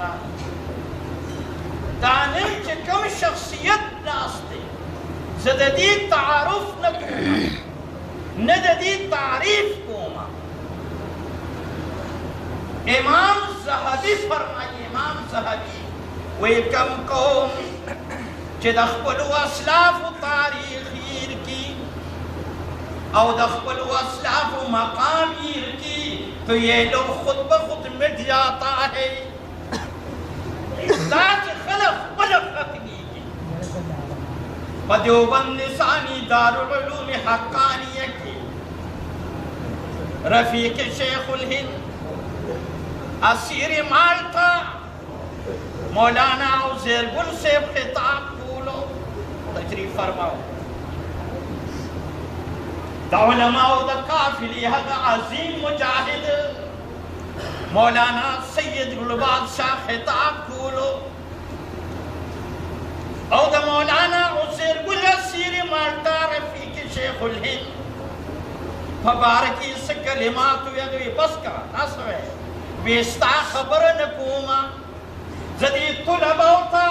مسلمان دانم چې کوم شخصیت ناست دی زه د دې تعارف نه کوم نه د دې تعریف کوم امام زهبي فرمایي امام زهبي وایي کوم قوم چې د خپلو اسلافو تاریخ هیر کي او د خپلو اسلافو مقام هیر کي تو یہ لوگ خود بخود مٹ جاتا ہے ذات خلق خلق ختمیگی دیوبند ثانی دارالعلوم حقانیہ کی رفیق شیخ الہند اسیر مالٹا مولانا عزیر گل سے خطاب بولو تشریف فرماؤ دا علماء دا قافلی حق عظیم مجاہد مولانا سید البادشاہ خطاب کولو او دا مولانا عزیر گل اسیر مالٹا رفیق شیخ الہند فبارکی سے کلماتو یدوی بس کرا ناسو ہے بیستا خبر نکوما زدی طلباو تا